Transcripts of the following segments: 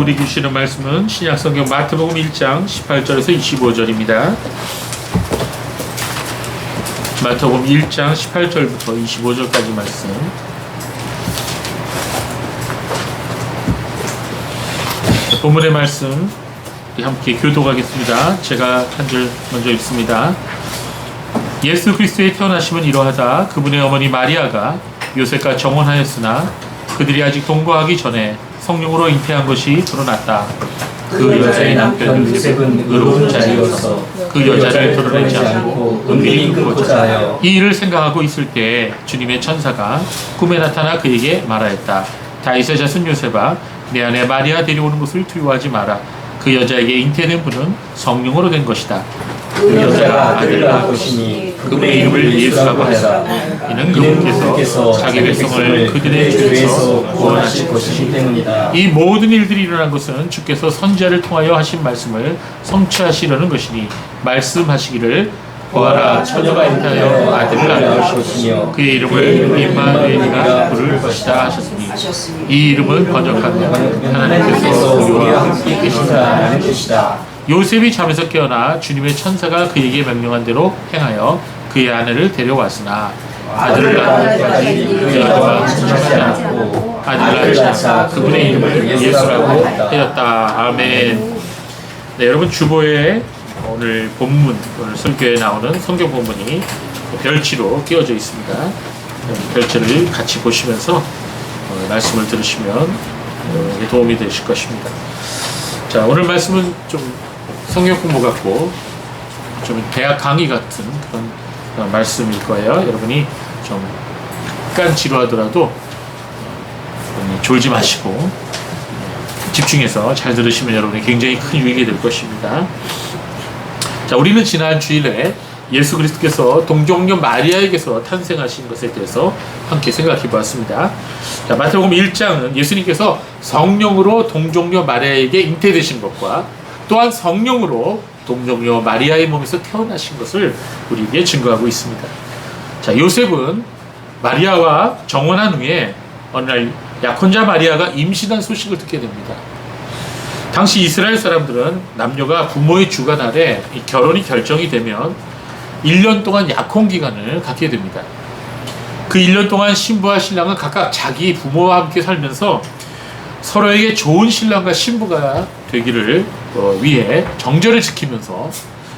우리 주시는 말씀은 신약성경 마태복음 1장 18절에서 25절입니다. 마태복음 1장 18절부터 25절까지 말씀. 본문의 말씀 함께 교독하겠습니다. 제가 한 절 먼저 읽습니다. 예수 그리스도의 태어나심은 이러하다. 그분의 어머니 마리아가 요셉과 정혼하였으나 그들이 아직 동거하기 전에 성령으로 잉태한 것이 드러났다. 그 여자의 남편 요셉은 의로운 자이어서 그 여자를 드러내지 않고 은밀히 끊고자 하여 이 일을 생각하고 있을 때 주님의 천사가 꿈에 나타나 그에게 말하였다. 다윗의 자손 요셉아, 내 아내 마리아 데려오는 것을 두려워하지 마라. 그 여자에게 잉태된 분은 성령으로 된 것이다. 그 여자가 아들을 낳을 것이니 그분의 이름을 예수라고 하라. 이는 그분께서 자기 백성을 그들의 죄에서 구원하실 것이기 때문이다. 이 모든 일들이 일어난 것은 주께서 선지자를 통하여 하신 말씀을 성취하시려는 것이니 말씀하시기를 보아라, 처녀가 잉태하여 아들을 낳을 것이며 그의 이름을 임마누엘이라 부를 것이다 하셨으니 이 이름은 번역하면 하나님께서 우리와 함께 계신다는 뜻이다. 요셉이 잠에서 깨어나 주님의 천사가 그에게 명령한 대로 행하여 그의 아내를 데려왔으나 아들을 낳을 때까지 그 여자와 친척하지 않고 아들을 낳자 그분의 이름을 예수라고 하였다. 아멘. 네, 여러분 주보에 오늘 본문, 오늘 설교에 나오는 성경 본문이 별지로 끼워져 있습니다. 별지를 같이 보시면서 말씀을 들으시면 도움이 되실 것입니다. 자, 오늘 말씀은 좀 성경 공부 같고 좀 대학 강의 같은 그런 말씀일 거예요. 여러분이 좀 약간 지루하더라도 졸지 마시고 집중해서 잘 들으시면 여러분이 굉장히 큰 유익이 될 것입니다. 자, 우리는 지난 주일에 예수 그리스도께서 동정녀 마리아에게서 탄생하신 것에 대해서 함께 생각해 보았습니다. 자, 마태복음 1장은 예수님께서 성령으로 동정녀 마리아에게 잉태되신 것과 또한 성령으로 동정녀 마리아의 몸에서 태어나신 것을 우리에게 증거하고 있습니다. 자, 요셉은 마리아와 정혼한 후에 어느 날 약혼자 마리아가 임신한 소식을 듣게 됩니다. 당시 이스라엘 사람들은 남녀가 부모의 주관 아래 결혼이 결정이 되면 1년 동안 약혼 기간을 갖게 됩니다. 그 1년 동안 신부와 신랑은 각각 자기 부모와 함께 살면서 서로에게 좋은 신랑과 신부가 되기를 위해 정절을 지키면서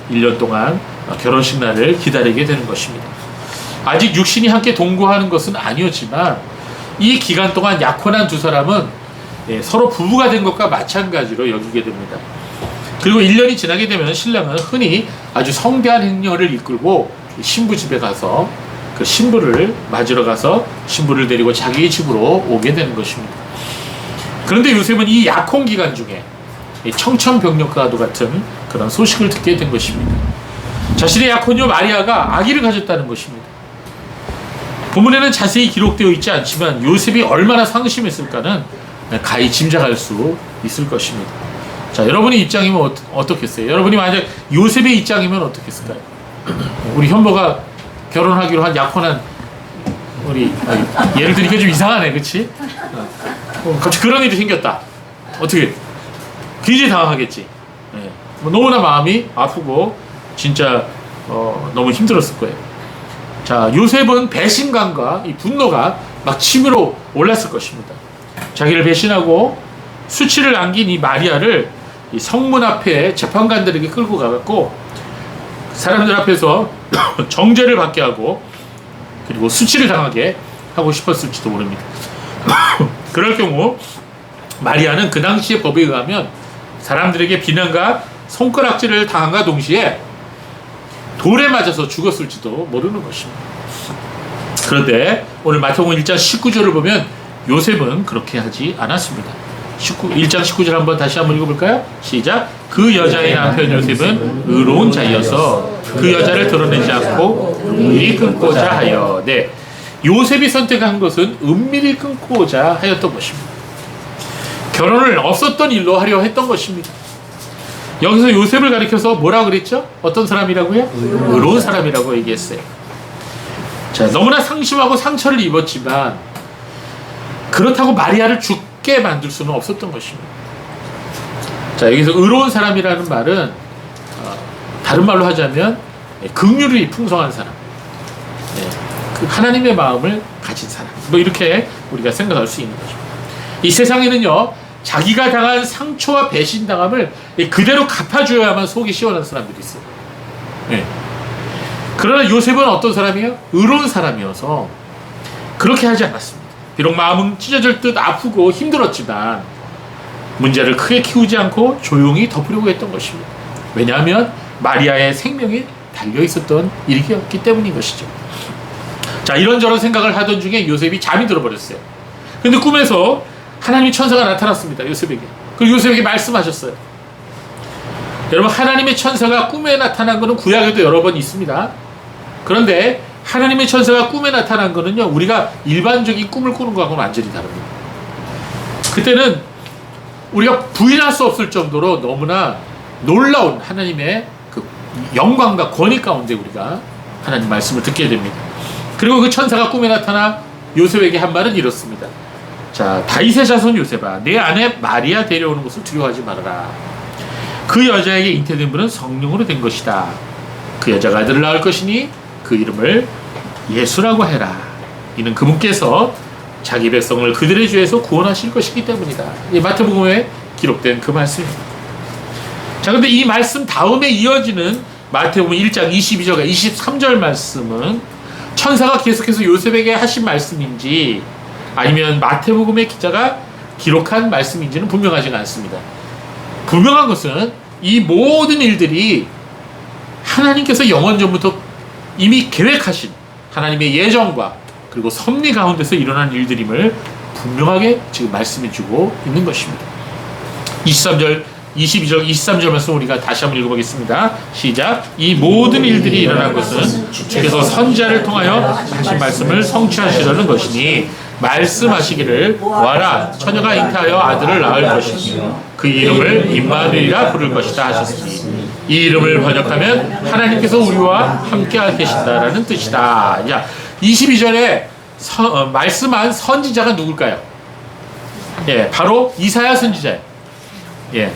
1년 동안 결혼식 날을 기다리게 되는 것입니다. 아직 육신이 함께 동거하는 것은 아니었지만 이 기간 동안 약혼한 두 사람은 서로 부부가 된 것과 마찬가지로 여기게 됩니다. 그리고 1년이 지나게 되면 신랑은 흔히 아주 성대한 행렬을 이끌고 신부 집에 가서 그 신부를 맞으러 가서 신부를 데리고 자기 집으로 오게 되는 것입니다. 그런데 요셉은 이 약혼 기간 중에 청천벽력과도 같은 그런 소식을 듣게 된 것입니다. 자신의 약혼녀 마리아가 아기를 가졌다는 것입니다. 본문에는 자세히 기록되어 있지 않지만 요셉이 얼마나 상심했을까는 가히 짐작할 수 있을 것입니다. 자, 여러분의 입장이면 어떻겠어요? 여러분이 만약 요셉의 입장이면 어떻겠을까요? 우리 현보가 결혼하기로 한 약혼한 예를 들니까 좀 이상하네, 그렇지? 갑자기 그런 일이 생겼다. 어떻게? 굉장히 당황하겠지. 너무나 마음이 아프고 진짜 너무 힘들었을 거예요. 자, 요셉은 배신감과 이 분노가 막 치밀어 올랐을 것입니다. 자기를 배신하고 수치를 안긴 이 마리아를 이 성문 앞에 재판관들에게 끌고 가갖고 사람들 앞에서 정죄를 받게 하고 그리고 수치를 당하게 하고 싶었을지도 모릅니다. 그럴 경우 마리아는 그 당시의 법에 의하면 사람들에게 비난과 손가락질을 당함과 동시에 돌에 맞아서 죽었을지도 모르는 것입니다. 그런데 오늘 마태복음 1장 19절을 보면 요셉은 그렇게 하지 않았습니다. 1장 19절 한번 다시 한번 읽어볼까요? 시작. 그 여자의 남편 요셉은 의로운 자이어서 그 여자를 드러내지 않고 은밀히 끊고자 하여. 네, 요셉이 선택한 것은 은밀히 끊고자 하였던 것입니다. 결혼을 없었던 일로 하려 했던 것입니다. 여기서 요셉을 가리켜서 뭐라고 그랬죠? 어떤 사람이라고요? 의로운 사람이라고 얘기했어요. 자, 너무나 상심하고 상처를 입었지만 그렇다고 마리아를 죽게 만들 수는 없었던 것입니다. 자, 여기서 의로운 사람이라는 말은 다른 말로 하자면 긍휼이 풍성한 사람, 그 하나님의 마음을 가진 사람, 뭐 이렇게 우리가 생각할 수 있는 거죠. 이 세상에는요, 자기가 당한 상처와 배신당함을 그대로 갚아줘야만 속이 시원한 사람들이 있어요. 그러나 요셉은 어떤 사람이에요? 의로운 사람이어서 그렇게 하지 않았습니다. 비록 마음은 찢어질 듯 아프고 힘들었지만 문제를 크게 키우지 않고 조용히 덮으려고 했던 것입니다. 왜냐하면 마리아의 생명이 달려있었던 일이었기 때문인 것이죠. 자, 이런저런 생각을 하던 중에 요셉이 잠이 들어버렸어요. 근데 꿈에서 하나님의 천사가 나타났습니다. 요셉에게. 그리고 요셉에게 말씀하셨어요. 여러분, 하나님의 천사가 꿈에 나타난 것은 구약에도 여러 번 있습니다. 그런데 하나님의 천사가 꿈에 나타난 것은요, 우리가 일반적인 꿈을 꾸는 것하고는 완전히 다릅니다. 그때는 우리가 부인할 수 없을 정도로 너무나 놀라운 하나님의 그 영광과 권위 가운데 우리가 하나님 말씀을 듣게 됩니다. 그리고 그 천사가 꿈에 나타나 요셉에게 한 말은 이렇습니다. 자, 다윗의 자손 요셉아, 내 아내 마리아 데려오는 것을 두려워하지 말아라. 그 여자에게 잉태된 분은 성령으로 된 것이다. 그 여자가 아들을 낳을 것이니 그 이름을 예수라고 해라. 이는 그분께서 자기 백성을 그들의 죄에서 구원하실 것이기 때문이다. 이 마태복음에 기록된 그 말씀입니다. 자, 근데 이 말씀 다음에 이어지는 마태복음 1장 22절과 23절 말씀은 천사가 계속해서 요셉에게 하신 말씀인지 아니면 마태복음의 기자가 기록한 말씀인지는 분명하지가 않습니다. 분명한 것은 이 모든 일들이 하나님께서 영원전부터 이미 계획하신 하나님의 예정과 그리고 섭리 가운데서 일어난 일들임을 분명하게 지금 말씀해주고 있는 것입니다. 22절, 23절 말씀 우리가 다시 한번 읽어보겠습니다. 시작. 이 모든 일들이 일어난 것은 주께서 선지자를 통하여 하신 말씀을 성취하시려는 것이니 말씀하시기를 보아라, 처녀가 잉태하여 아들을 낳을 것이며 그 이름을 임마누엘이라 부를 것이다 하셨으니 이 이름을 번역하면 하나님께서 우리와 함께 계신다라는 뜻이다. 자, 22절에 말씀한 선지자가 누굴까요? 예, 바로 이사야 선지자예요. 예,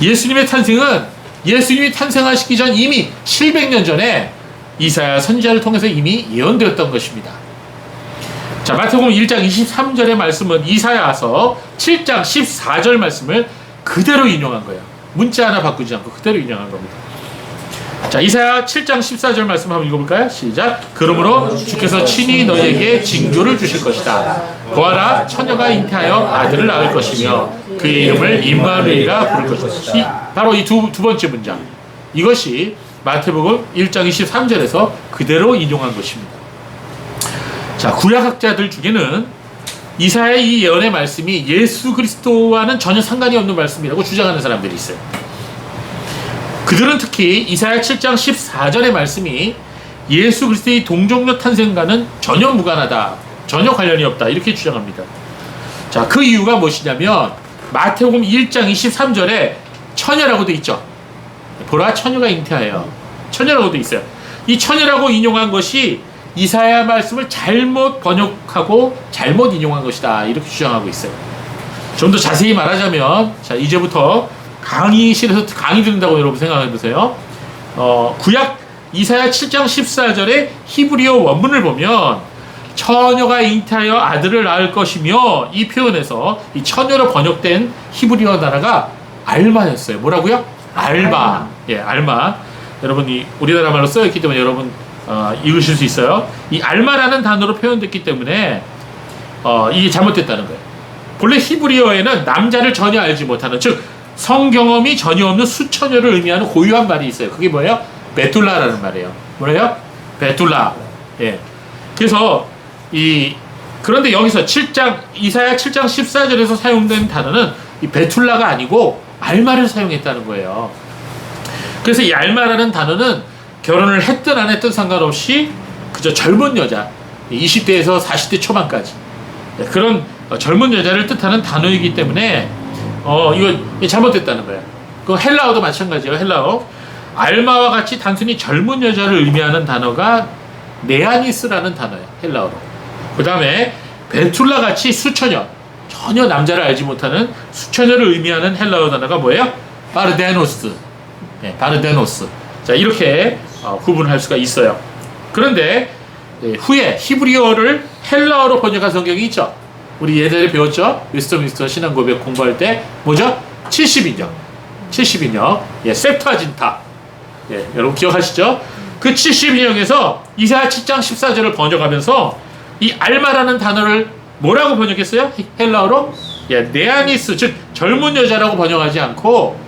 예수님의 탄생은 예수님이 탄생하시기 전 이미 700년 전에 이사야 선지자를 통해서 이미 예언되었던 것입니다. 자, 마태복음 1장 23절의 말씀은 이사야서 7장 14절 말씀을 그대로 인용한 거예요. 문자 하나 바꾸지 않고 그대로 인용한 겁니다. 자, 이사야 7장 14절 말씀 한번 읽어볼까요? 시작. 그러므로 주께서 친히 너희에게 징조를 주실 것이다. 보아라, 처녀가 잉태하여 아들을 낳을 것이며 그의 이름을 임마누엘이라 부를 것이다. 바로 이 두 번째 문장, 이것이 마태복음 1장 23절에서 그대로 인용한 것입니다. 자, 구약학자들 중에는 이사야의 이 예언의 말씀이 예수 그리스도와는 전혀 상관이 없는 말씀이라고 주장하는 사람들이 있어요. 그들은 특히 이사야 7장 14절의 말씀이 예수 그리스도의 동정녀 탄생과는 전혀 무관하다, 전혀 관련이 없다, 이렇게 주장합니다. 자, 그 이유가 무엇이냐면 마태복음 1장 23절에 처녀라고 돼 있죠. 보라, 처녀가 잉태하여, 처녀라고 돼 있어요. 이 처녀라고 인용한 것이 이사야 말씀을 잘못 번역하고 잘못 인용한 것이다, 이렇게 주장하고 있어요. 좀 더 자세히 말하자면, 자, 이제부터 강의실에서 강의 듣는다고 여러분 생각해 보세요. 구약 이사야 7장 14절의 히브리어 원문을 보면 처녀가 잉태하여 아들을 낳을 것이며, 이 표현에서 이 처녀로 번역된 히브리어 단어가 알마였어요. 뭐라고요? 알마. 예, 알마. 여러분이 우리나라 말로 써있기 때문에 여러분 읽으실 수 있어요. 이 알마라는 단어로 표현됐기 때문에 이게 잘못됐다는 거예요. 본래 히브리어에는 남자를 전혀 알지 못하는, 즉 성경험이 전혀 없는 수처녀를 의미하는 고유한 말이 있어요. 그게 뭐예요? 베툴라라는 말이에요. 뭐예요? 베툴라. 예. 그래서 그런데 여기서 이사야 7장 14절에서 사용된 단어는 이 베툴라가 아니고 알마를 사용했다는 거예요. 그래서 이 알마라는 단어는 결혼을 했든 안 했든 상관없이 그저 젊은 여자, 20대에서 40대 초반까지 그런 젊은 여자를 뜻하는 단어이기 때문에 이거 잘못됐다는 거예요. 그 헬라어도 마찬가지예요. 헬라어 알마와 같이 단순히 젊은 여자를 의미하는 단어가 네아니스라는 단어예요. 헬라어로. 그 다음에 베툴라 같이 수처녀, 전혀 남자를 알지 못하는 수처녀를 의미하는 헬라어 단어가 뭐예요? 바르데노스. 예, 바르데노스. 자, 이렇게 구분할 수가 있어요. 그런데 후에 히브리어를 헬라어로 번역한 성경이 있죠. 우리 예전에 배웠죠. 웨스트민스터 신앙고백 공부할 때 뭐죠? 70인역. 70인역. 예, 셉타진타. 예, 여러분 기억하시죠? 그 70인역에서 이사야 7장 14절을 번역하면서 이 알마라는 단어를 뭐라고 번역했어요? 헬라어로? 예, 네아니스, 즉 젊은 여자라고 번역하지 않고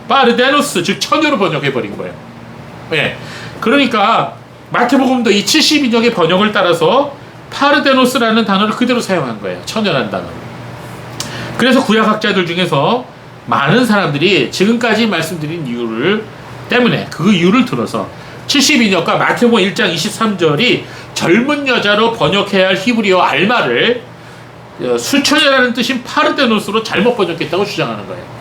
바르데노스, 즉 처녀로 번역해버린 거예요. 예, 그러니까 마태복음도 이 70인역의 번역을 따라서 파르데노스라는 단어를 그대로 사용한 거예요. 처녀라는 단어를. 그래서 구약학자들 중에서 많은 사람들이 지금까지 말씀드린 이유를 때문에 그 이유를 들어서 70인역과 마태복음 1장 23절이 젊은 여자로 번역해야 할 히브리어 알마를 수처녀라는 뜻인 파르데노스로 잘못 번역했다고 주장하는 거예요.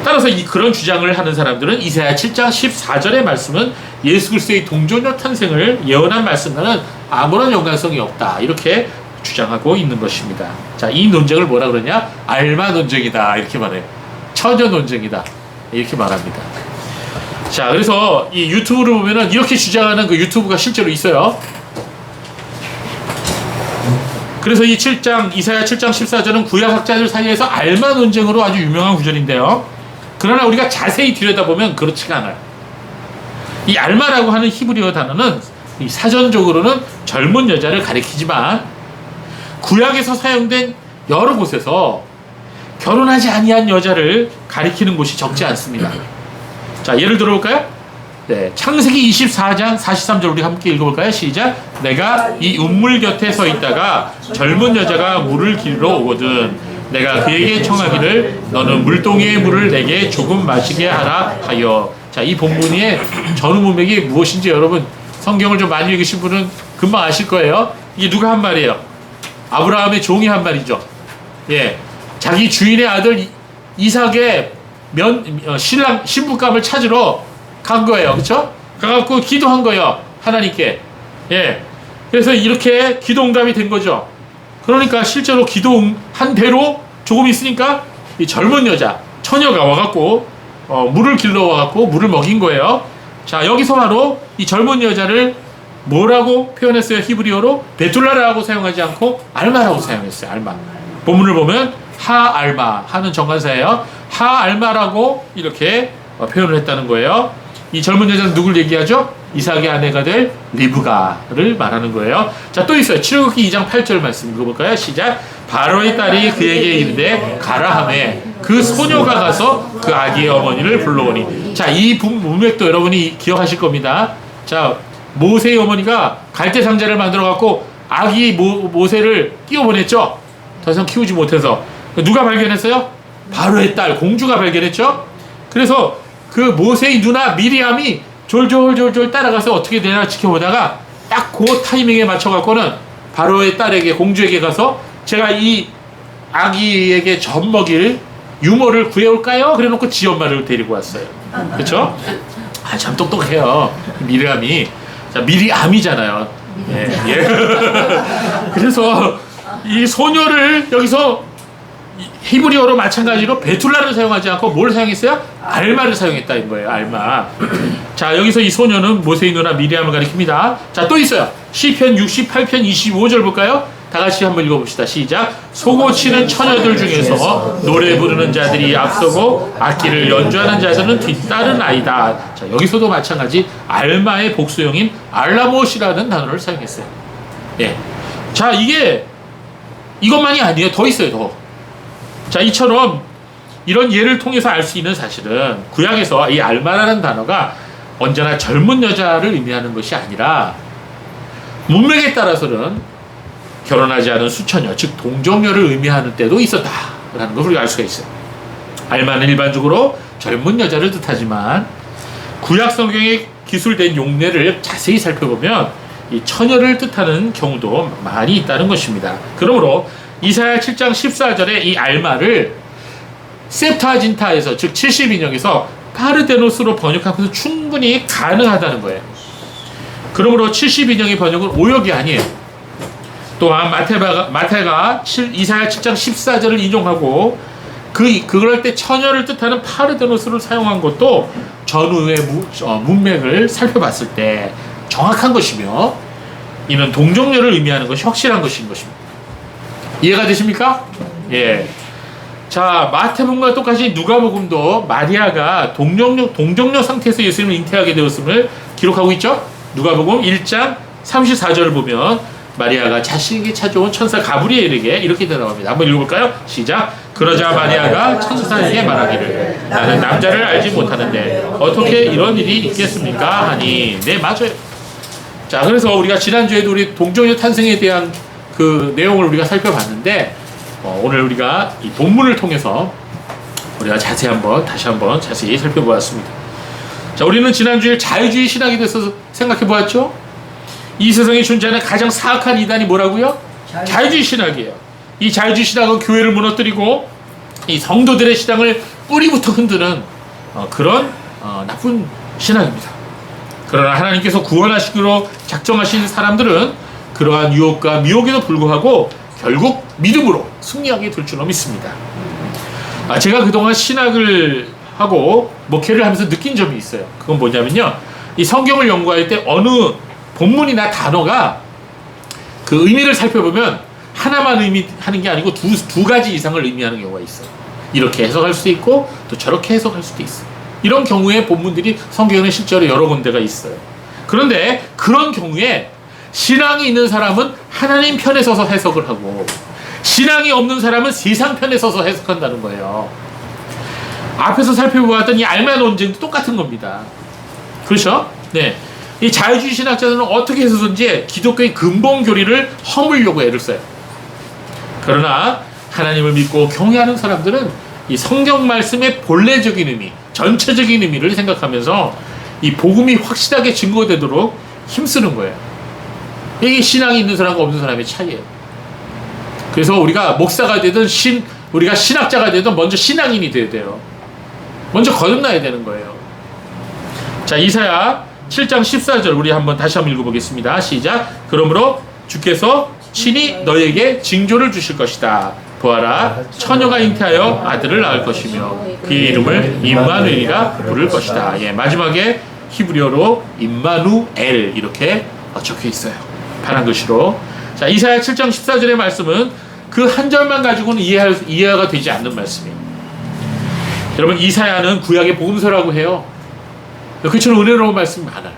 따라서 그런 주장을 하는 사람들은 이사야 7장 14절의 말씀은 예수 그리스도의 동정녀 탄생을 예언한 말씀과는 아무런 연관성이 없다, 이렇게 주장하고 있는 것입니다. 자, 이 논쟁을 뭐라 그러냐? 알마 논쟁이다, 이렇게 말해요. 처녀 논쟁이다, 이렇게 말합니다. 자, 그래서 이 유튜브를 보면은 이렇게 주장하는 그 유튜브가 실제로 있어요. 그래서 이 이사야 7장 14절은 구약학자들 사이에서 알마 논쟁으로 아주 유명한 구절인데요. 그러나 우리가 자세히 들여다보면 그렇지가 않아요. 이 알마라고 하는 히브리어 단어는 사전적으로는 젊은 여자를 가리키지만 구약에서 사용된 여러 곳에서 결혼하지 아니한 여자를 가리키는 곳이 적지 않습니다. 자, 예를 들어볼까요? 네, 창세기 24장 43절 우리 함께 읽어볼까요? 시작. 내가 이 운물 곁에 서 있다가 젊은 여자가 물을 길러 오거든 내가 그에게 청하기를 너는 물동이의 물을 내게 조금 마시게 하라 하여. 자, 이 본문의 전후 문맥이 무엇인지 여러분 성경을 좀 많이 읽으신 분은 금방 아실 거예요. 이게 누가 한 말이에요? 아브라함의 종이 한 말이죠. 예, 자기 주인의 아들 이삭의 신부감을 찾으러 간 거예요. 그렇죠? 가갖고 기도한 거예요. 하나님께. 예, 그래서 이렇게 기도 응답이 된 거죠. 그러니까 실제로 기도한 대로 조금 있으니까 이 젊은 여자, 처녀가 와갖고 물을 길러 와갖고 물을 먹인 거예요. 자, 여기서 바로 이 젊은 여자를 뭐라고 표현했어요? 히브리어로 베툴라라고 사용하지 않고 알마라고 사용했어요. 알마. 본문을 보면 하알마, 하는 정관사예요. 하알마라고 이렇게 표현을 했다는 거예요. 이 젊은 여자는 누굴 얘기하죠? 이삭의 아내가 될 리브가를 말하는 거예요. 자, 또 있어요. 출애굽기 2장 8절 말씀 읽어볼까요? 시작. 바로의 딸이 그에게 이르되 가라 하매 그 소녀가 가서 그 아기의 어머니를 불러오니. 자, 이 문맥도 여러분이 기억하실 겁니다. 자, 모세의 어머니가 갈대 상자를 만들어 갖고 아기 모세를 띄워보냈죠. 더 이상 키우지 못해서. 누가 발견했어요? 바로의 딸 공주가 발견했죠. 그래서 그 모세의 누나 미리암이 졸졸졸졸 따라가서 어떻게 되나 지켜보다가 딱 그 타이밍에 맞춰갖고는 바로의 딸에게, 공주에게 가서 제가 이 아기에게 젖 먹일 유모를 구해올까요? 그래 놓고 지 엄마를 데리고 왔어요. 그렇죠? 아, 참 똑똑해요, 미리암이. 자, 미리암이잖아요. 예, 예. 그래서 이 소녀를 여기서 히브리어로 마찬가지로 베툴라를 사용하지 않고 뭘 사용했어요? 알마를 사용했다 인 거예요. 알마. 자, 여기서 이 소녀는 모세의 누나 미리암을 가리킵니다. 자, 또 있어요. 시편 68편 25절 볼까요? 다 같이 한번 읽어봅시다. 시작. 소고치는 처녀들 중에서 노래 부르는 자들이 앞서고 악기를 연주하는 자들은 뒤따른 아이다. 자, 여기서도 마찬가지 알마의 복수형인 알라못이라는 단어를 사용했어요. 예. 자, 이것만이 아니에요. 더 있어요, 더. 자, 이처럼 이런 예를 통해서 알 수 있는 사실은 구약에서 이 알마라는 단어가 언제나 젊은 여자를 의미하는 것이 아니라 문맥에 따라서는 결혼하지 않은 수처녀, 즉 동정녀를 의미하는 때도 있었다라는 걸 우리가 알 수가 있어요. 알마는 일반적으로 젊은 여자를 뜻하지만 구약 성경에 기술된 용례를 자세히 살펴보면 이 처녀를 뜻하는 경우도 많이 있다는 것입니다. 그러므로 이사야 7장 14절에 이 알마를 셉타진타에서, 즉 70인역에서 파르데노스로 번역한 것은 충분히 가능하다는 거예요. 그러므로 70인역의 번역은 오역이 아니에요. 또한 마태가 이사야 7장 14절을 인용하고 그걸 할 때 처녀를 뜻하는 파르데노스를 사용한 것도 전후의 문맥을 살펴봤을 때 정확한 것이며, 이는 동정녀를 의미하는 것이 확실한 것인 것입니다. 이해가 되십니까? 예. 자, 마태복음과 똑같이 누가복음도 마리아가 동정녀 상태에서 예수님을 잉태하게 되었음을 기록하고 있죠. 누가복음 1장 34절을 보면 마리아가 자신에게 찾아온 천사 가브리엘에게 이렇게 대답합니다. 한번 읽어볼까요? 시작. 그러자 마리아가 천사에게 말하기를 나는 남자를 알지 못하는데 어떻게 이런 일이 있겠습니까? 하니 네, 맞아요. 자, 그래서 우리가 지난주에도 우리 동정녀 탄생에 대한 그 내용을 우리가 살펴봤는데, 오늘 우리가 이 본문을 통해서 우리가 다시 한번 자세히 살펴보았습니다. 자, 우리는 지난주에 자유주의 신학에 대해서 생각해 보았죠. 이 세상에 존재하는 가장 사악한 이단이 뭐라고요? 자유주의 신학이에요. 이 자유주의 신학은 교회를 무너뜨리고 이 성도들의 신앙을 뿌리부터 흔드는 그런 나쁜 신학입니다. 그러나 하나님께서 구원하시기로 작정하신 사람들은 그러한 유혹과 미혹에도 불구하고 결국 믿음으로 승리하게 될 줄로 믿습니다. 제가 그동안 신학을 하고 목회를 하면서 느낀 점이 있어요. 그건 뭐냐면요, 이 성경을 연구할 때 어느 본문이나 단어가 그 의미를 살펴보면 하나만 의미하는 게 아니고 두 가지 이상을 의미하는 경우가 있어요. 이렇게 해석할 수도 있고 또 저렇게 해석할 수도 있어요. 이런 경우에 본문들이 성경에 실제로 여러 군데가 있어요. 그런데 그런 경우에 신앙이 있는 사람은 하나님 편에 서서 해석을 하고, 신앙이 없는 사람은 세상 편에 서서 해석한다는 거예요. 앞에서 살펴보았던 이 알마 논쟁도 똑같은 겁니다. 그렇죠? 네. 이 자유주의 신학자들은 어떻게 해서든지 기독교의 근본 교리를 허물려고 애를 써요. 그러나 하나님을 믿고 경외하는 사람들은 이 성경 말씀의 본래적인 의미, 전체적인 의미를 생각하면서 이 복음이 확실하게 증거되도록 힘쓰는 거예요. 이게 신앙이 있는 사람과 없는 사람의 차이예요. 그래서 우리가 목사가 되든 우리가 신학자가 되든 먼저 신앙인이 돼야 돼요. 먼저 거듭나야 되는 거예요. 자, 이사야 7장 14절 우리 다시 한번 읽어보겠습니다. 시작. 그러므로 주께서 친히 너에게 징조를 주실 것이다. 보아라, 처녀가 잉태하여 아들을 낳을 것이며 그의 이름을 임마누엘이라 부를 것이다. 예, 마지막에 히브리어로 임마누엘 이렇게 적혀 있어요. 파란 글씨로. 자, 이사야 7장 14절의 말씀은 그 한 절만 가지고는 이해가 되지 않는 말씀이에요. 여러분, 이사야는 구약의 복음서라고 해요. 그처럼 은혜로운 말씀이 많아요.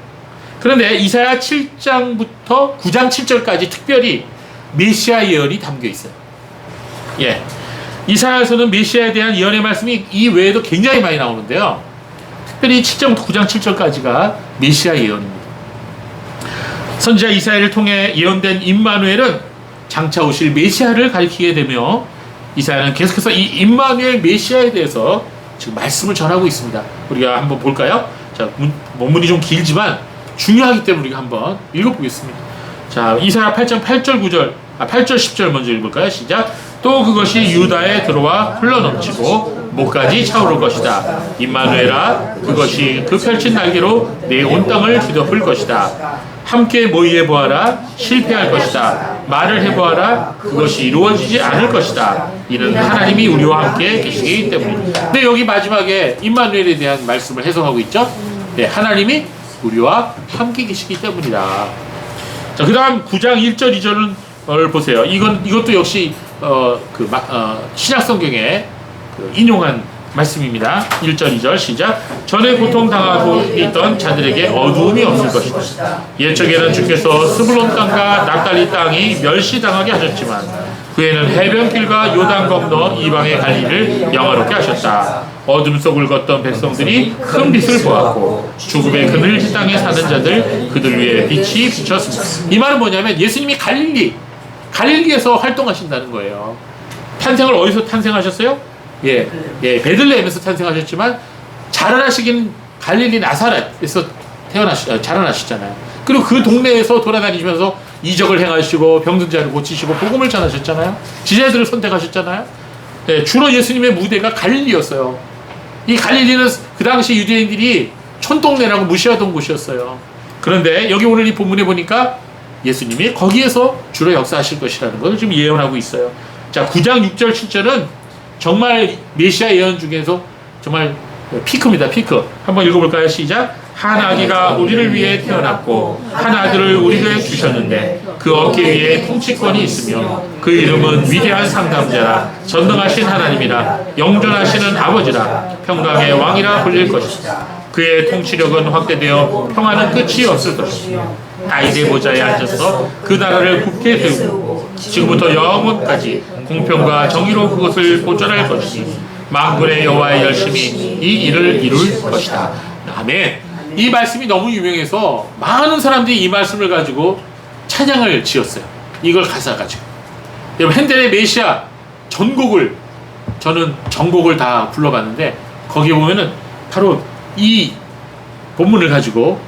그런데 이사야 7장부터 9장 7절까지 특별히 메시아 예언이 담겨 있어요. 예. 이사야에서는 메시아에 대한 예언의 말씀이 이 외에도 굉장히 많이 나오는데요. 특별히 7장부터 9장 7절까지가 메시아 예언입니다. 선지자 이사야를 통해 예언된 임마누엘은 장차 오실 메시아를 가리키게 되며, 이사야는 계속해서 이 임마누엘 메시아에 대해서 지금 말씀을 전하고 있습니다. 우리가 한번 볼까요? 자, 본문이 좀 길지만 중요하기 때문에 우리가 한번 읽어보겠습니다. 자, 이사야 8장 8절 9절 8절 10절 먼저 읽을까요? 시작. 또 그것이 유다에 들어와 흘러넘치고 목까지 차오를 것이다. 임마누엘아, 그것이 그 펼친 날개로 내 온 땅을 뒤덮을 것이다. 함께 모의해 보아라, 실패할 것이다. 말을 해보아라, 그것이 이루어지지 않을 것이다. 이는 하나님이 우리와 함께 계시기 때문입니다. 네, 여기 마지막에 임마누엘에 대한 말씀을 해석하고 있죠. 네, 하나님이 우리와 함께 계시기 때문이다. 자, 그 다음 9장 1절 2절을 보세요. 이것도 역시 신약성경에 인용한 말씀입니다. 1절 2절 시작. 전에 고통당하고 있던 자들에게 어두움이 없을 것이다. 옛적에는 주께서 스불론 땅과 납달리 땅이 멸시당하게 하셨지만 그에는 해변길과 요단 건너 이방의 갈리를 영화롭게 하셨다. 어둠 속을 걷던 백성들이 큰 빛을 보았고 죽음의 그늘진 땅에 사는 자들 그들 위에 빛이 비쳤습니다. 이 말은 뭐냐면 예수님이 갈릴리에서 활동하신다는 거예요. 탄생을 어디서 탄생하셨어요? 베들레헴에서 탄생하셨지만 자라나시긴 갈릴리 나사렛에서 자라나셨잖아요. 그리고 그 동네에서 돌아다니시면서 이적을 행하시고 병든 자를 고치시고 복음을 전하셨잖아요. 지자들을 선택하셨잖아요. 주로 예수님의 무대가 갈릴리였어요. 이 갈릴리는 그 당시 유대인들이 촌동네라고 무시하던 곳이었어요. 그런데 여기 오늘 이 본문에 보니까 예수님이 거기에서 주로 역사하실 것이라는 것을 지금 예언하고 있어요. 자, 9장 6절 7절은 정말 메시아 예언 중에서 정말 피크입니다. 피크. 한번 읽어볼까요? 시작. 한 아기가 우리를 위해 태어났고 한 아들을 우리에게 주셨는데 그 어깨 위에 통치권이 있으며 그 이름은 위대한 상담자라 전능하신 하나님이라 영존하시는 아버지라 평강의 왕이라 불릴 것이다. 그의 통치력은 확대되어 평화는 끝이 없을 것이며 다윗의 보좌에 앉아서 그 나라를 굳게 세우고 지금부터 영원까지 공평과 정의로 그것을 보존할 것이니 만군의 여호와의 열심히 이 일을 이룰 것이다. 아멘. 이 말씀이 너무 유명해서 많은 사람들이 이 말씀을 가지고 찬양을 지었어요. 이걸 가사 가지고. 여러분 핸델의 메시아 전곡을 저는 전곡을 다 불러봤는데 거기에 보면은 바로 이 본문을 가지고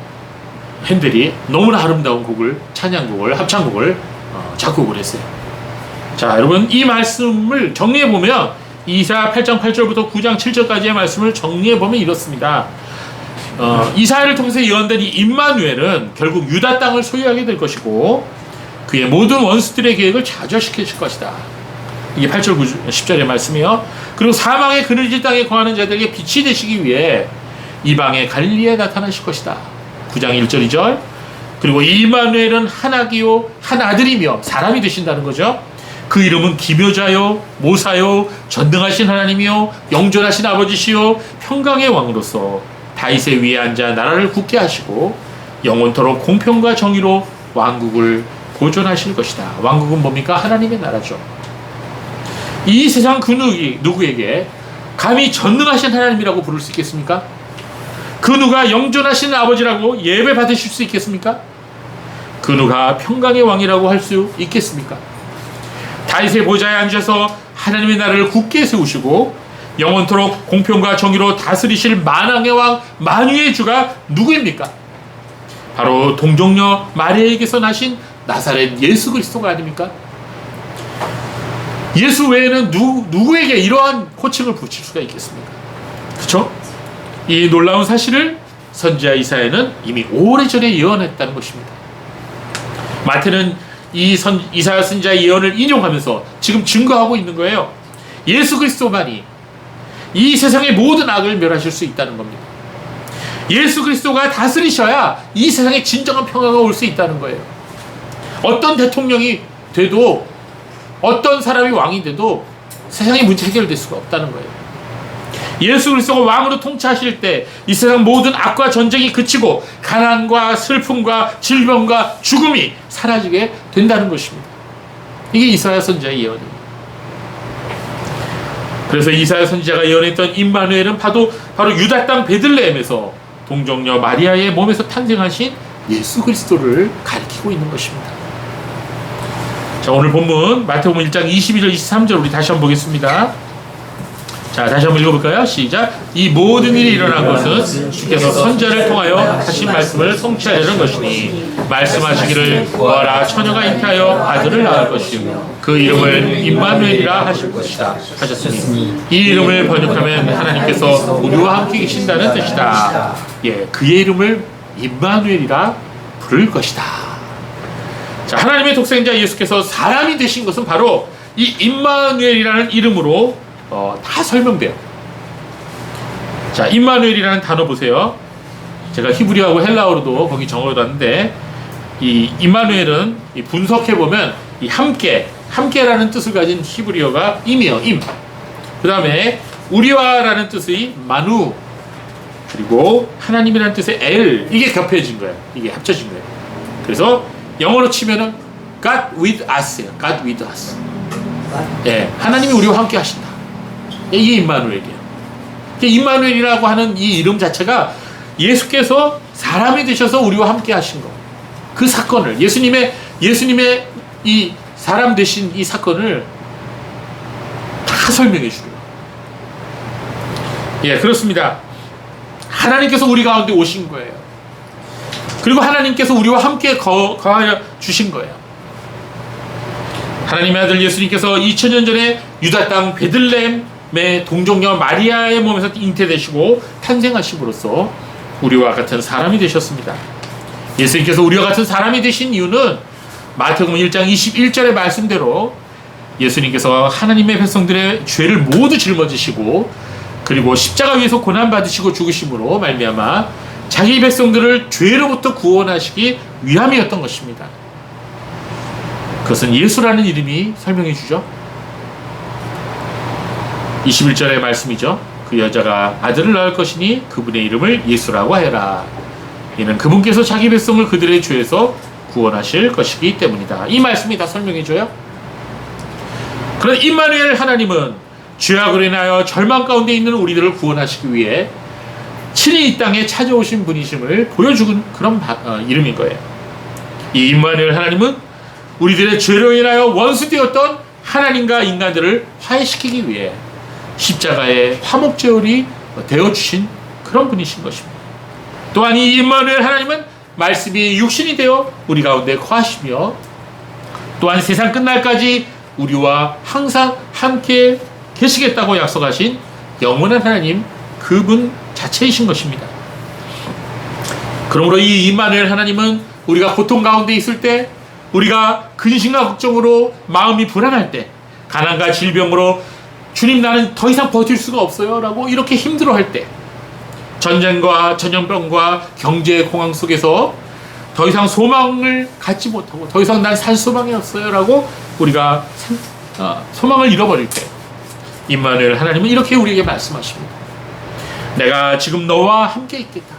핸델이 너무나 아름다운 곡을 찬양곡을 합창곡을 작곡을 했어요. 자 여러분 이 말씀을 정리해보면 이사 8장 8절부터 9장 7절까지의 말씀을 정리해보면 이렇습니다. 이사야를 통해서 예언된 이 임마누엘은 결국 유다 땅을 소유하게 될 것이고 그의 모든 원수들의 계획을 좌절시킬 것이다. 이게 8절 9절 10절의 말씀이요. 그리고 사망의 그늘진 땅에 거하는 자들에게 빛이 되시기 위해 이방의 갈릴리에 나타나실 것이다. 9장 1절 2절. 그리고 임마누엘은 한 아기요 한 아들이며 사람이 되신다는 거죠. 그 이름은 기묘자요 모사요 전능하신 하나님이요 영존하신 아버지시요 평강의 왕으로서 다윗의 위에 앉아 나라를 굳게 하시고 영원토록 공평과 정의로 왕국을 보존하실 것이다. 왕국은 뭡니까? 하나님의 나라죠. 이 세상 그 누구에게 감히 전능하신 하나님이라고 부를 수 있겠습니까? 그 누가 영존하신 아버지라고 예배 받으실 수 있겠습니까? 그 누가 평강의 왕이라고 할 수 있겠습니까? 다윗의 보좌에 앉아서 하나님의 나라를 굳게 세우시고 영원토록 공평과 정의로 다스리실 만왕의 왕 만유의 주가 누구입니까? 바로 동정녀 마리아에게서 나신 나사렛 예수 그리스도가 아닙니까? 예수 외에는 누구에게 이러한 호칭을 붙일 수가 있겠습니까? 그렇죠? 이 놀라운 사실을 선지자 이사야는 이미 오래전에 예언했다는 것입니다. 마태는 이사야 선지자의 예언을 인용하면서 지금 증거하고 있는 거예요. 예수 그리스도만이 이 세상의 모든 악을 멸하실 수 있다는 겁니다. 예수 그리스도가 다스리셔야 이 세상에 진정한 평화가 올 수 있다는 거예요. 어떤 대통령이 돼도 어떤 사람이 왕이 돼도 세상의 문제 해결될 수가 없다는 거예요. 예수 그리스도가 왕으로 통치하실 때 이 세상 모든 악과 전쟁이 그치고 가난과 슬픔과 질병과 죽음이 사라지게 된다는 것입니다. 이게 이사야 선지자의 예언입니다. 그래서 이사야 선지자가 예언했던 임마누엘은 바로 유다 땅 베들레헴에서 동정녀 마리아의 몸에서 탄생하신 예수 그리스도를 가리키고 있는 것입니다. 자, 오늘 본문 마태복음 1장 22절 23절 우리 다시 한번 보겠습니다. 자, 다시 한번 읽어볼까요? 시작. 이 모든 일이 일어난 것은 주께서 선지자를 통하여 하신 말씀을 성취하려는 것이니 말씀하시기를 보아라 처녀가 잉태하여 아들을 낳을 것이요 그 이름을 임마누엘이라 하실 것이다 하셨으니 이 이름을 번역하면 하나님께서 우리와 함께 계신다는 뜻이다. 예, 그의 이름을 임마누엘이라 부를 것이다. 자, 하나님의 독생자 예수께서 사람이 되신 것은 바로 이 임마누엘이라는 이름으로 다 설명돼요. 자, 임마누엘이라는 단어 보세요. 제가 히브리어하고 헬라어로도 거기 적어놨는데 이 임마누엘은 분석해보면 이 함께라는 뜻을 가진 히브리어가 임이에요. 임. 그 다음에 우리와라는 뜻의 마누 그리고 하나님이라는 뜻의 엘 이게 겹해진 거예요. 이게 합쳐진 거예요. 그래서 영어로 치면은 God with us예요. God with us. 예, 하나님이 우리와 함께 하신다. 이게 임마누엘이에요. 임마누엘이라고 하는 이 이름 자체가 예수께서 사람이 되셔서 우리와 함께 하신 거. 그 사건을 예수님의 이 사람 되신 이 사건을 다 설명해 주고요. 예, 그렇습니다. 하나님께서 우리 가운데 오신 거예요. 그리고 하나님께서 우리와 함께 거하여 주신 거예요. 하나님의 아들 예수님께서 2000년 전에 유다 땅 베들레헴의 동정녀 마리아의 몸에서 잉태되시고 탄생하심으로써 우리와 같은 사람이 되셨습니다. 예수님께서 우리와 같은 사람이 되신 이유는 마태복음 1장 21절의 말씀대로 예수님께서 하나님의 백성들의 죄를 모두 짊어지시고 그리고 십자가 위에서 고난받으시고 죽으심으로 말미암아 자기 백성들을 죄로부터 구원하시기 위함이었던 것입니다. 그것은 예수라는 이름이 설명해 주죠. 21절의 말씀이죠. 그 여자가 아들을 낳을 것이니 그분의 이름을 예수라고 하여라. 이는 그분께서 자기 백성을 그들의 죄에서 구원하실 것이기 때문이다. 이 말씀이 다 설명해 줘요. 그런 임마누엘 하나님은 죄악으로 인하여 절망 가운데 있는 우리들을 구원하시기 위해 친히 이 땅에 찾아오신 분이심을 보여주는 그런 이름인 거예요. 이 임마누엘 하나님은 우리들의 죄로 인하여 원수되었던 하나님과 인간들을 화해시키기 위해 십자가의 화목제물이 되어주신 그런 분이신 것입니다. 또한 이 임마누엘 하나님은 말씀이 육신이 되어 우리 가운데 거하시며 또한 세상 끝날까지 우리와 항상 함께 계시겠다고 약속하신 영원한 하나님, 그분 자체이신 것입니다. 그러므로 이 임마누엘 하나님은 우리가 고통 가운데 있을 때, 우리가 근심과 걱정으로 마음이 불안할 때, 가난과 질병으로 주님 나는 더 이상 버틸 수가 없어요 라고 이렇게 힘들어할 때, 전쟁과 전염병과 경제의 공황 속에서 더 이상 소망을 갖지 못하고 더 이상 난 살 소망이 없어요 라고 우리가 소망을 잃어버릴 때, 임마누엘 하나님은 이렇게 우리에게 말씀하십니다. 내가 지금 너와 함께 있겠다.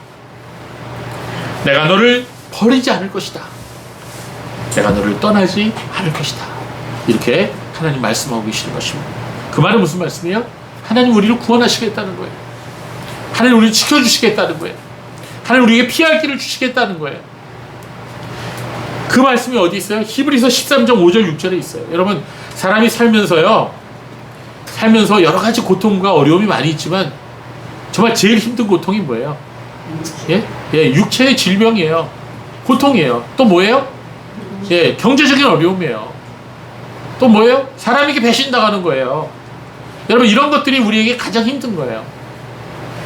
내가 너를 버리지 않을 것이다. 내가 너를 떠나지 않을 것이다. 이렇게 하나님 말씀하고 계시는 것입니다. 그 말은 무슨 말씀이에요? 하나님 우리를 구원하시겠다는 거예요. 하나님 우리를 지켜주시겠다는 거예요. 하나님 우리에게 피할 길을 주시겠다는 거예요. 그 말씀이 어디 있어요? 히브리서 13장 5절 6절에 있어요. 여러분, 사람이 살면서 여러 가지 고통과 어려움이 많이 있지만 정말 제일 힘든 고통이 뭐예요? 육체의 질병이에요. 고통이에요. 또 뭐예요? 경제적인 어려움이에요. 또 뭐예요? 사람에게 배신당하는 거예요. 여러분, 이런 것들이 우리에게 가장 힘든 거예요.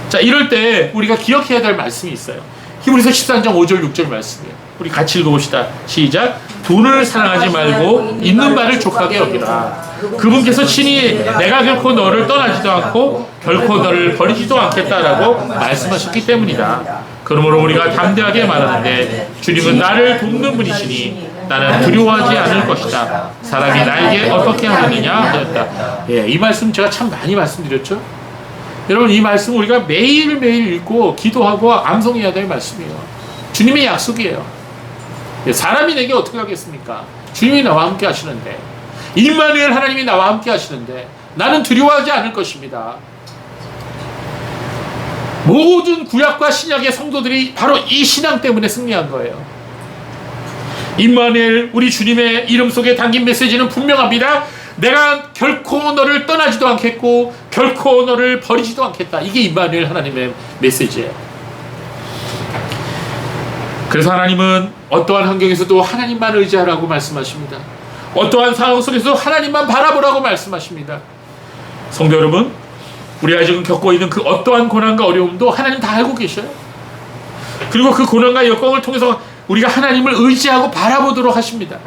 자, 이럴 때 우리가 기억해야 될 말씀이 있어요. 히브리서 13장 5절 6절 말씀이에요. 우리 같이 읽어봅시다. 시작. 돈을 사랑하지 말고 있는 바를 족하게 여기라. 그분께서 친히 내가 결코 너를 떠나지도 않고 결코 너를 버리지도 않겠다라고 말씀하셨기 때문이다. 그러므로 우리가 담대하게 말하는데 주님은 나를 돕는 분이시니 나는 두려워하지 않을 것이다. 사람이 나에게 어떻게 하느냐 하였다. 이 말씀 제가 참 많이 말씀드렸죠. 여러분, 이 말씀 우리가 매일매일 읽고 기도하고 암송해야 될 말씀이에요. 주님의 약속이에요. 사람이 내게 어떻게 하겠습니까? 주님이 나와 함께 하시는데, 임마누엘 하나님이 나와 함께 하시는데 나는 두려워하지 않을 것입니다. 모든 구약과 신약의 성도들이 바로 이 신앙 때문에 승리한 거예요. 임마누엘, 우리 주님의 이름 속에 담긴 메시지는 분명합니다. 내가 결코 너를 떠나지도 않겠고 결코 너를 버리지도 않겠다. 이게 임마누엘 하나님의 메시지예요. 그래서 하나님은 어떠한 환경에서도 하나님만 의지하라고 말씀하십니다. 어떠한 상황 속에서도 하나님만 바라보라고 말씀하십니다. 성도 여러분, 우리가 지금 겪고 있는 그 어떠한 고난과 어려움도 하나님 다 알고 계셔요. 그리고 그 고난과 역경을 통해서 우리가 하나님을 의지하고 바라보도록 하십니다.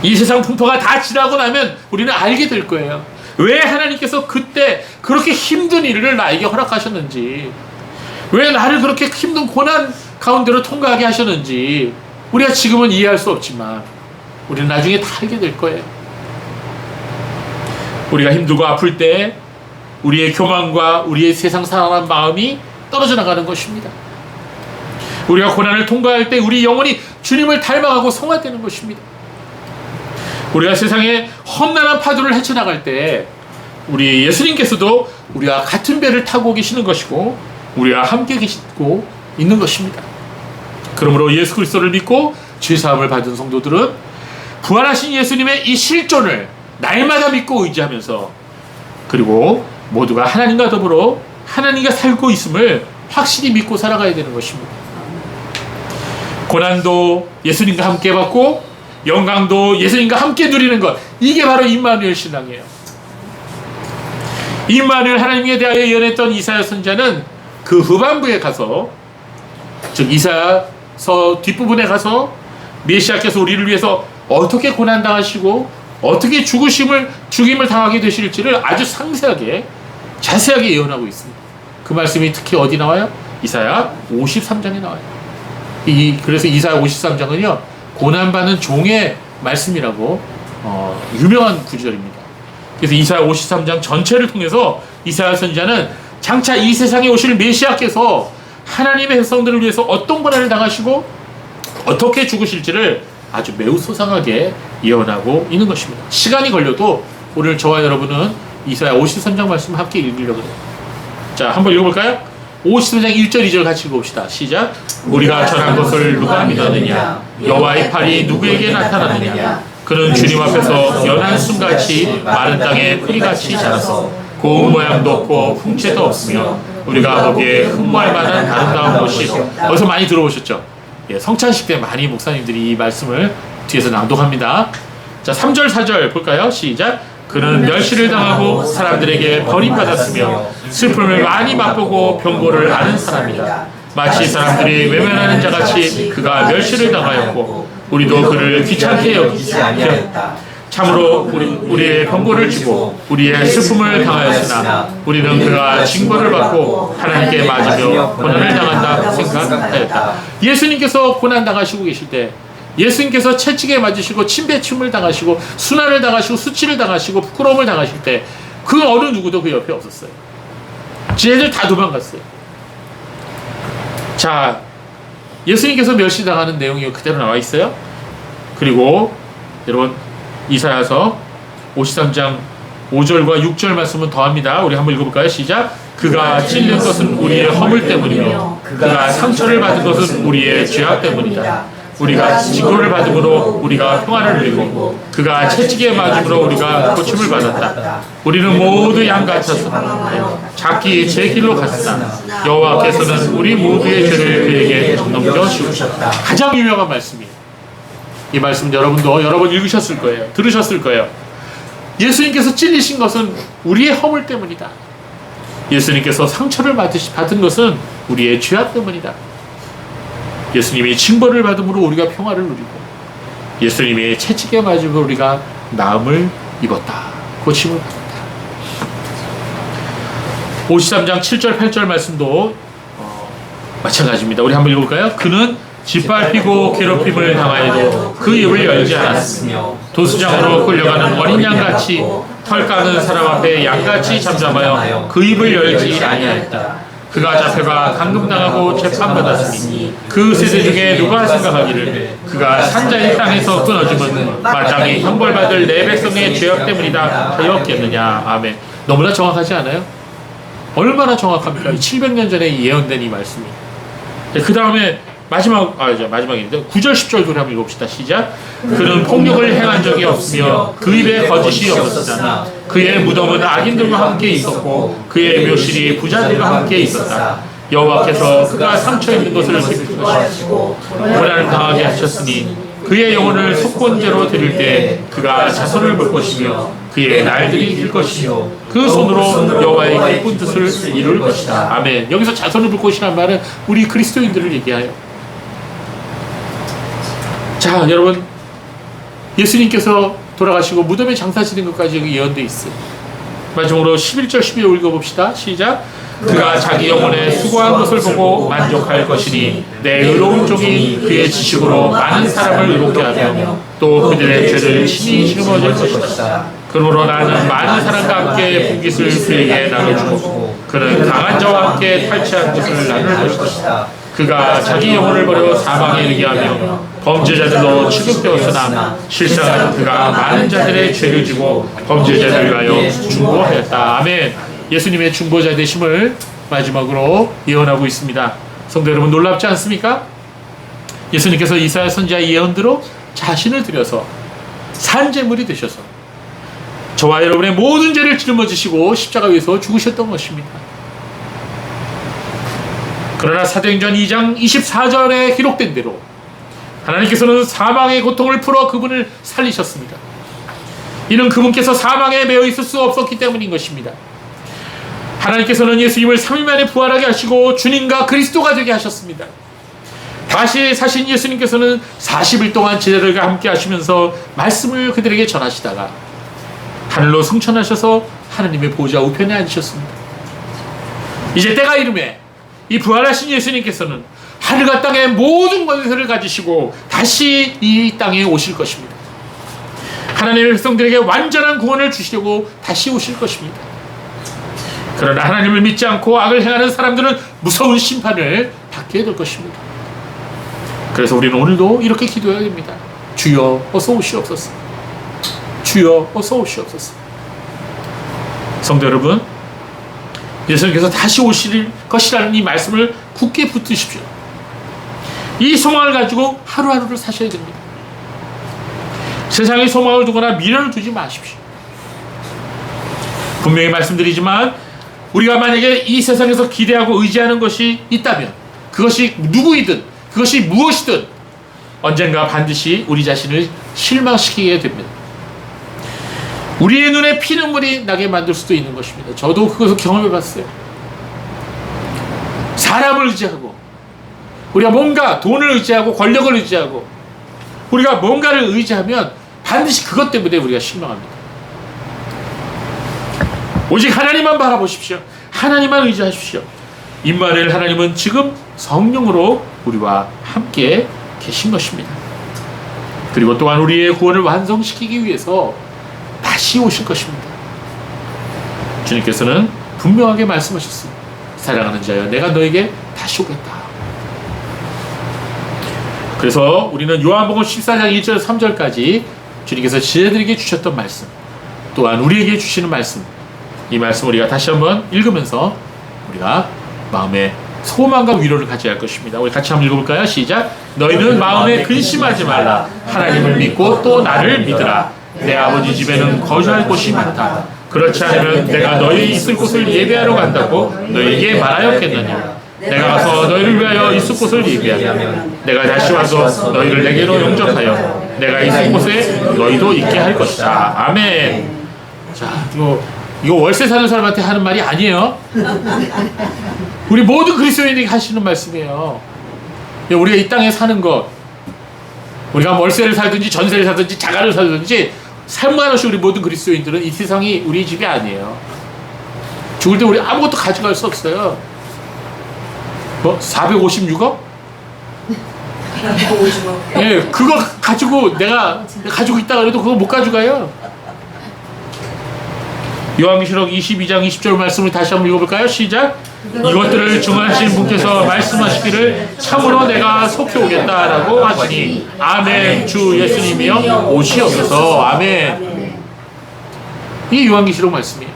이 세상 풍파가 다 지나고 나면 우리는 알게 될 거예요. 왜 하나님께서 그때 그렇게 힘든 일을 나에게 허락하셨는지, 왜 나를 그렇게 힘든 고난 가운데로 통과하게 하셨는지 우리가 지금은 이해할 수 없지만 우리는 나중에 다 알게 될 거예요. 우리가 힘들고 아플 때 우리의 교만과 우리의 세상 사랑하는 마음이 떨어져 나가는 것입니다. 우리가 고난을 통과할 때 우리 영혼이 주님을 닮아가고 성화되는 것입니다. 우리가 세상에 험난한 파도를 헤쳐나갈 때 우리 예수님께서도 우리와 같은 배를 타고 계시는 것이고 우리와 함께 계시고 있는 것입니다. 그러므로 예수 그리스도를 믿고 죄사함을 받은 성도들은 부활하신 예수님의 이 실존을 날마다 믿고 의지하면서, 그리고 모두가 하나님과 더불어 하나님과 살고 있음을 확실히 믿고 살아가야 되는 것입니다. 고난도 예수님과 함께 받고 영광도 예수님과 함께 누리는 것, 이게 바로 임마누엘 신앙이에요. 임마누엘 하나님에 대하여 예언했던 이사야 선지자는 그 후반부에 가서, 즉 이사야서 뒷부분에 가서 메시아께서 우리를 위해서 어떻게 고난당하시고 어떻게 죽임을 당하게 되실지를 아주 상세하게 자세하게 예언하고 있습니다. 그 말씀이 특히 어디 나와요? 이사야 53장에 나와요. 그래서 이사야 53장은요 고난받는 종의 말씀이라고 유명한 구절입니다. 그래서 이사야 53장 전체를 통해서 이사야 선지자는 장차 이 세상에 오실 메시아께서 하나님의 백성들을 위해서 어떤 고난을 당하시고 어떻게 죽으실지를 아주 매우 소상하게 예언하고 있는 것입니다. 시간이 걸려도 오늘 저와 여러분은 이사야 53장 말씀 함께 읽으려고 해요. 자, 한번 읽어볼까요? 53장 1절 2절 같이 읽어봅시다. 시작. 우리가 전한 것을 누가 믿었느냐? 여호와의 팔이 누구에게 나타났느냐? 그는 주님 앞에서 연한 숨같이 마른 땅에 뿌리같이 자라서 고운 모양도 없고 풍채도 없으며 우리가 보기에 흠모할 만한 아름다운 곳이 어디서 많이 들어보셨죠? 예, 성찬식 때 많이 목사님들이 이 말씀을 뒤에서 낭독합니다. 자, 3절 4절 볼까요? 시작. 그는 멸시를 당하고 사람들에게 버림받았으며 슬픔을 많이 맛보고 병고를 아는 사람이다. 마치 사람들이 외면하는 자같이 그가 멸시를 당하였고 우리도 그를 귀찮게 여기지 아니하였다. 참으로 우리의 병고를 지고 우리의 슬픔을 당하였으나 우리는 그가 징벌을 받고 하나님께 맞으며 고난을 당한다 생각하였다. 예수님께서 고난 당하시고 계실 때 예수님께서 채찍에 맞으시고 침배춤을 당하시고 순환을 당하시고 수치를 당하시고 부끄러움을 당하실 때 그 어느 누구도 그 옆에 없었어요. 쟤들 다 도망갔어요. 자, 예수님께서 멸시당하는 내용이 그대로 나와 있어요. 그리고 여러분 이사야서 53장 5절과 6절 말씀은 더합니다. 우리 한번 읽어볼까요? 시작. 그가 찔린 것은 우리의 허물 때문이며 그가 상처를 받은 것은 우리의 죄악 때문이다. 우리가 징벌을 받음으로 우리가 평안을 누리고 그가 채찍에 맞음으로 우리가 고침을 받았다. 우리는 모두 양 같아서 자기 제 길로 갔으나 여호와께서는 우리 모두의 죄를 그에게 넘겨주셨다. 가장 유명한 말씀이에요. 이 말씀 여러분도 여러 번 읽으셨을 거예요. 들으셨을 거예요. 예수님께서 찔리신 것은 우리의 허물 때문이다. 예수님께서 상처를 받은 것은 우리의 죄악 때문이다. 예수님이 징벌을 받음으로 우리가 평화를 누리고 예수님이 채찍에 맞음으로 우리가 나음을 입었다. 고침을 받았다. 53장 7절 8절 말씀도 마찬가지입니다. 우리 한번 읽어볼까요? 그는 짓밟히고 괴롭힘을 당하여도 그 입을 열지 않았으며 도수장으로 끌려가는 어린 양같이 털 까는 사람 앞에 양같이 잠잠하여 그 입을 열지 아니하였다. 그가 잡혀가 감금당하고 재판받았으니 그 세대 중에 누가 생각하기를 그가 산자의 땅에서 끊어주면 마땅히 형벌받을 내 백성의 죄악 때문이다 하였겠느냐. 아멘. 너무나 정확하지 않아요? 얼마나 정확합니까? 700년 전에 예언된 이 말씀이. 그 다음에 마지막인데 9절 10절 우리 한번 읽어봅시다. 시작. 그는 폭력을 행한 적이 없으며 그 입에 거짓이 없었으나 그의 무덤은 악인들과 함께 있었고 그의 묘실이 부자들과 함께 있었다. 여호와께서 그가 상처 입는 것을 기쁘시고 고난을 당하게 하셨으니 그의 영혼을 속건제로 드릴 때 그가 자손을 볼 것이며 그의 날들이 길 것이며 그 손으로 여호와의 기쁜 뜻을 이룰 것이다. 아멘. 여기서 자손을 볼 것이라는 말은 우리 그리스도인들을 얘기하여. 자, 여러분 예수님께서 돌아가시고 무덤에 장사지는 것까지 여기 예언되어 있어요. 마지막으로 11절 12절 읽어봅시다. 시작. 그가 자기 영혼에 수고한 것을 보고 만족할 것이니 내 의로운 종이 그의 지식으로 많은 사람을 의롭게 하며 또 그들의 죄를 친히 짊어질 것이다. 그러므로 나는 많은 사람과 함께 분깃을 그에게 나눠주고 그는 강한 자와 함께 탈취한 것을 나눌 것이다. 그가 자기 영혼을 버려 사망에 이르게 하며 범죄자들로 취급되었으나 실상은 그가 많은 자들의 죄를 지고 범죄자들을 위하여 중보하였다. 아멘. 예수님의 중보자 되심을 마지막으로 예언하고 있습니다. 성도 여러분 놀랍지 않습니까? 예수님께서 이사야 선지자의 예언대로 자신을 들여서 산제물이 되셔서 저와 여러분의 모든 죄를 짊어지시고 십자가 위에서 죽으셨던 것입니다. 그러나 사도행전 2장 24절에 기록된 대로 하나님께서는 사망의 고통을 풀어 그분을 살리셨습니다. 이는 그분께서 사망에 매여 있을 수 없었기 때문인 것입니다. 하나님께서는 예수님을 3일 만에 부활하게 하시고 주님과 그리스도가 되게 하셨습니다. 다시 사신 예수님께서는 40일 동안 제자들과 함께 하시면서 말씀을 그들에게 전하시다가 하늘로 승천하셔서 하나님의 보좌 우편에 앉으셨습니다. 이제 때가 이르매 이 부활하신 예수님께서는 하늘과 땅의 모든 권세를 가지시고 다시 이 땅에 오실 것입니다. 하나님의 백성들에게 완전한 구원을 주시려고 다시 오실 것입니다. 그러나 하나님을 믿지 않고 악을 행하는 사람들은 무서운 심판을 받게 될 것입니다. 그래서 우리는 오늘도 이렇게 기도해야 됩니다. 주여 어서 오시옵소서. 주여 어서 오시옵소서. 성도 여러분, 예수님께서 다시 오실 것이라는 이 말씀을 굳게 붙드십시오. 이 소망을 가지고 하루하루를 사셔야 됩니다. 세상에 소망을 두거나 미련을 두지 마십시오. 분명히 말씀드리지만 우리가 만약에 이 세상에서 기대하고 의지하는 것이 있다면 그것이 누구이든 그것이 무엇이든 언젠가 반드시 우리 자신을 실망시키게 됩니다. 우리의 눈에 피눈물이 나게 만들 수도 있는 것입니다. 저도 그것을 경험해 봤어요. 사람을 의지하고 우리가 뭔가 돈을 의지하고 권력을 의지하고 우리가 뭔가를 의지하면 반드시 그것 때문에 우리가 실망합니다. 오직 하나님만 바라보십시오. 하나님만 의지하십시오. 임마누엘 하나님은 지금 성령으로 우리와 함께 계신 것입니다. 그리고 또한 우리의 구원을 완성시키기 위해서 다시 오실 것입니다. 주님께서는 분명하게 말씀하셨습니다. 사랑하는 자여 내가 너에게 다시 오겠다. 그래서 우리는 요한복음 14장 1절 3절까지 주님께서 제자들에게 주셨던 말씀, 또한 우리에게 주시는 말씀, 이 말씀 우리가 다시 한번 읽으면서 우리가 마음의 소망과 위로를 가져야 할 것입니다. 우리 같이 한번 읽어볼까요? 시작. 너희는 마음에 근심하지 말라. 하나님을 믿고 또 나를 믿으라. 내 아버지 집에는 거주할 곳이 많다. 그렇지 않으면 내가 너희 있을 곳을 예배하러 간다고 너희에게 말하였겠느냐. 내가 가서 너희를 위하여 있을 곳을 예배하면 내가 다시 와서 너희를 내게로 영접하여 내가 있을 곳에 너희도 있게 할 것이다. 아멘. 자, 이거 월세 사는 사람한테 하는 말이 아니에요. 우리 모든 그리스도인에게 하시는 말씀이에요. 우리가 이 땅에 사는 것, 우리가 월세를 살든지 전세를 살든지 자가를 살든지 상관없이 우리 모든 그리스도인들은 이 세상이 우리 집이 아니에요. 죽을 때 우리 아무것도 가져갈 수 없어요. 뭐 456억? 예, 그거 가지고 내가 가지고 있다 그래도 그거 못 가져가요. 요한계시록 22장 20절 말씀을 다시 한번 읽어볼까요? 시작. 이것들을 증언하시는 분께서 말씀하시기를 참으로 내가 속히 오겠다라고 하시니 아멘. 주 예수님이여 오시옵소서. 아멘. 이 요한계시록 말씀이에요.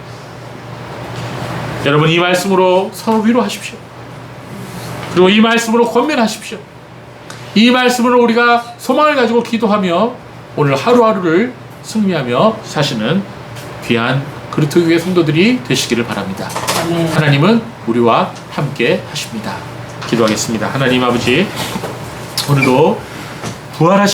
여러분 이 말씀으로 서로 위로하십시오. 그리고 이 말씀으로 권면하십시오. 이 말씀으로 우리가 소망을 가지고 기도하며 오늘 하루하루를 승리하며 사시는 귀한 그리스도교회 성도들이 되시기를 바랍니다. 하나님은 우리와 함께 하십니다. 기도하겠습니다. 하나님 아버지, 오늘도 부활하신